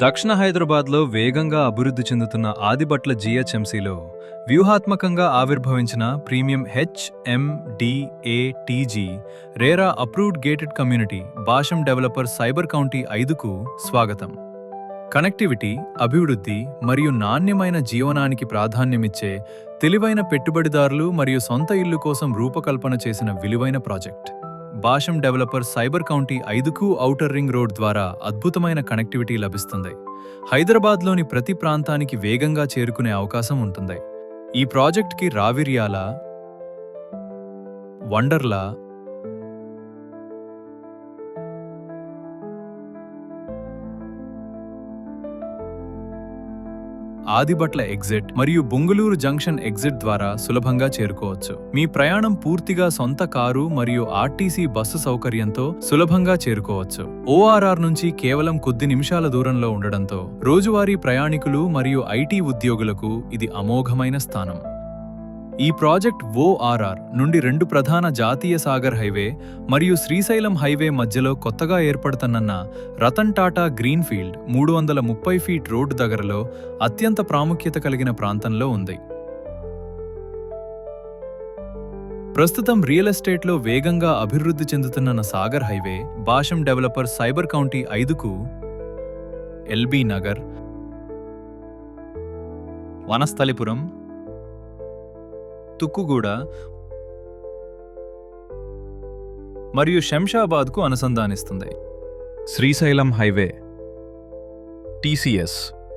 దక్షిణ హైదరాబాద్లో వేగంగా అభివృద్ధి చెందుతున్న ఆదిబట్ల జీహెచ్ఎంసీలో వ్యూహాత్మకంగా ఆవిర్భవించిన ప్రీమియం హెచ్ఎండిఏటీజీ RERA approved gated community Bhasham developer cyber county 5కు స్వాగతం. కనెక్టివిటీ, అభివృద్ధి మరియు నాణ్యమైన జీవనానికి ప్రాధాన్యమిచ్చే తెలివైన పెట్టుబడిదారులు మరియు సొంత ఇల్లు కోసం రూపకల్పన చేసిన విలువైన project. Bhasham developer cyber county 5కు ఔటర్ రింగ్ రోడ్ ద్వారా అద్భుతమైన కనెక్టివిటీ లభిస్తుంది. హైదరాబాద్లోని ప్రతి ప్రాంతానికి వేగంగా చేరుకునే అవకాశం ఉంటుంది. ఈ ప్రాజెక్ట్కి రావిర్యాల, వండర్లా, ఆదిబట్ల ఎగ్జిట్ మరియు బొంగులూరు జంక్షన్ ఎగ్జిట్ ద్వారా సులభంగా చేరుకోవచ్చు. మీ ప్రయాణం పూర్తిగా సొంత కారు మరియు ఆర్టీసీ బస్సు సౌకర్యంతో సులభంగా చేరుకోవచ్చు. ఓఆర్ఆర్ నుంచి కేవలం కొద్ది నిమిషాల దూరంలో ఉండడంతో రోజువారీ ప్రయాణికులు మరియు ఐటీ ఉద్యోగులకు ఇది అమోఘమైన స్థానం. ఈ ప్రాజెక్ట్ ఓఆర్ఆర్ నుండి 2 ప్రధాన జాతీయ సాగర్ హైవే మరియు శ్రీశైలం హైవే మధ్యలో కొత్తగా ఏర్పడుతున్న Ratan Tata greenfield 330 feet road దగ్గరలో అత్యంత ప్రాముఖ్యత కలిగిన ప్రాంతంలో ఉంది. ప్రస్తుతం రియల్ ఎస్టేట్లో వేగంగా అభివృద్ధి చెందుతున్న సాగర్ హైవే భాషం డెవలపర్ సైబర్ కౌంటీ 5కు ఎల్బీ నగర్, వనస్థలిపురం, తుక్కుగూడ మరియు శంషాబాద్కు అనుసంధానిస్తుంది. Srisailam highway, TCS,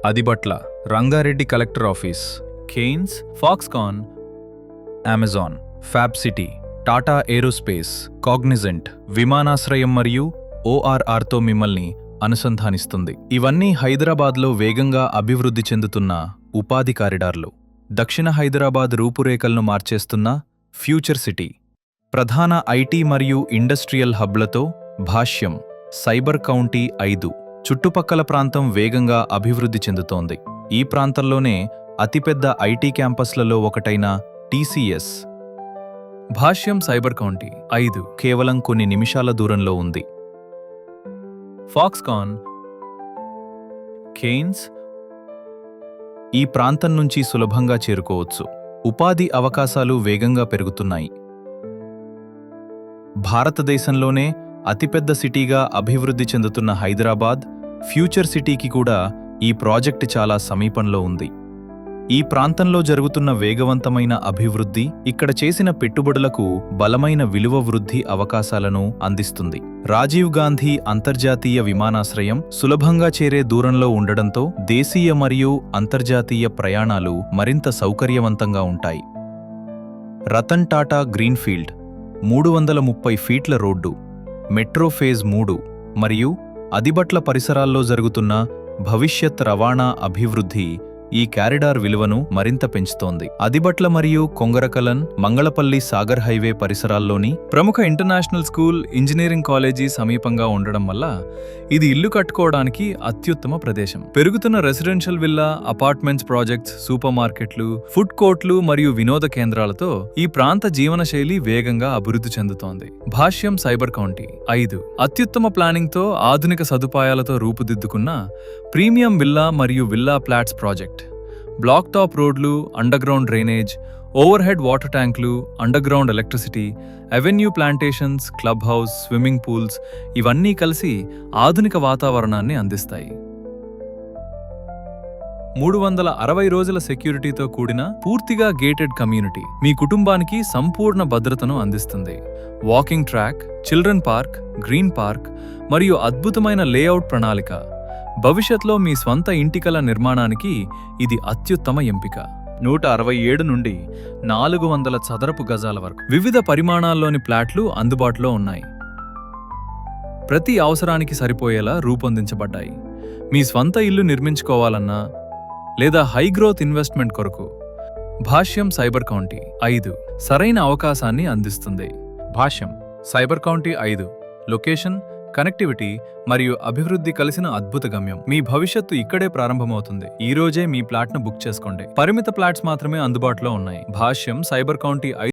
Adibatla, Rangareddy collector office, Kaynes, Foxconn, Amazon, fab city, Tata aerospace, Cognizant విమానాశ్రయం మరియు ఓఆర్ఆర్తో మిమ్మల్ని అనుసంధానిస్తుంది. ఇవన్నీ హైదరాబాద్లో వేగంగా అభివృద్ధి చెందుతున్న ఉపాధి కారిడార్లు. దక్షిణ హైదరాబాద్ రూపురేఖలను మార్చేస్తున్న ఫ్యూచర్ సిటీ. ప్రధాన ఐటీ మరియు ఇండస్ట్రియల్ హబ్లతో భాష్యం సైబర్ కౌంటీ 5 చుట్టుపక్కల ప్రాంతం వేగంగా అభివృద్ధి చెందుతోంది. ఈ ప్రాంతంలోనే అతిపెద్ద ఐటీ క్యాంపస్లలో ఒకటైన టీసీఎస్ భాష్యం సైబర్ కౌంటీ 5 కేవలం కొన్ని నిమిషాల దూరంలో ఉంది. ఫాక్స్కాన్, కేన్స్ ఈ ప్రాంతం నుంచి సులభంగా చేరుకోవచ్చు. ఉపాధి అవకాశాలు వేగంగా పెరుగుతున్నాయి. భారతదేశంలోనే అతిపెద్ద సిటీగా అభివృద్ధి చెందుతున్న హైదరాబాద్ ఫ్యూచర్ సిటీకి కూడా ఈ ప్రాజెక్టు చాలా సమీపంలో ఉంది. ఈ ప్రాంతంలో జరుగుతున్న వేగవంతమైన అభివృద్ధి ఇక్కడ చేసిన పెట్టుబడులకు బలమైన విలువ వృద్ధి అవకాశాలను అందిస్తుంది. రాజీవ్ గాంధీ అంతర్జాతీయ విమానాశ్రయం సులభంగా చేరే దూరంలో ఉండడంతో దేశీయ మరియు అంతర్జాతీయ ప్రయాణాలు మరింత సౌకర్యవంతంగా ఉంటాయి. రతన్ టాటా గ్రీన్ఫీల్డ్ 330 ఫీట్ల రోడ్డు, మెట్రో ఫేజ్ 3 మరియు ఆదిబట్ల పరిసరాల్లో జరుగుతున్న భవిష్యత్ రవాణా అభివృద్ధి ఈ కారిడార్ విలువను మరింత పెంచుతోంది. ఆదిబట్ల మరియు కొంగరకలన్, మంగళపల్లి సాగర్ హైవే పరిసరాల్లోని ప్రముఖ ఇంటర్నేషనల్ స్కూల్, ఇంజనీరింగ్ కాలేజీ సమీపంగా ఉండడం వల్ల ఇది ఇల్లు కట్టుకోవడానికి అత్యుత్తమ ప్రదేశం. పెరుగుతున్న residential villa, apartments projects, super మార్కెట్లు, ఫుడ్ కోర్ట్లు మరియు వినోద కేంద్రాలతో ఈ ప్రాంత జీవనశైలి వేగంగా అభివృద్ధి చెందుతోంది. భాష్యం సైబర్ కౌంటీ 5 అత్యుత్తమ ప్లానింగ్తో ఆధునిక సదుపాయాలతో రూపుదిద్దుకున్న ప్రీమియం విల్లా మరియు villa flats project. Black top రోడ్లు, underground drainage, overhead water ట్యాంకులు, underground electricity, avenue plantations, clubhouse, swimming pools ఇవన్నీ కలిసి ఆధునిక వాతావరణాన్ని అందిస్తాయి. 360 రోజుల సెక్యూరిటీతో కూడిన పూర్తిగా గేటెడ్ కమ్యూనిటీ మీ కుటుంబానికి సంపూర్ణ భద్రతను అందిస్తుంది. Walking track, children park, green park మరియు అద్భుతమైన లేఅవుట్ ప్రణాళిక. భవిష్యత్లో మీ స్వంత ఇంటికల నిర్మాణానికి ఇది అత్యుత్తమ ఎంపిక. 167 నుండి 400 చదరపు గజాల వరకు వివిధ పరిమాణాల్లోని ప్లాట్లు అందుబాటులో ఉన్నాయి. ప్రతి అవసరానికి సరిపోయేలా రూపొందించబడ్డాయి. మీ స్వంత ఇల్లు నిర్మించుకోవాలన్నా లేదా హై గ్రోత్ ఇన్వెస్ట్మెంట్ కొరకు భాష్యం సైబర్ కౌంటీ 5 సరైన అవకాశాన్ని అందిస్తుంది. భాష్యం సైబర్ కౌంటీ 5 లొకేషన్, కనెక్టివిటీ మరియు అభివృద్ధి కలిసిన అద్భుత గమ్యం. మీ భవిష్యత్తు ఇక్కడే ప్రారంభమవుతుంది. ఈ రోజే మీ ప్లాట్ను బుక్ చేసుకోండి. పరిమిత ప్లాట్స్ మాత్రమే అందుబాటులో ఉన్నాయి. భాష్యం సైబర్ కౌంటీ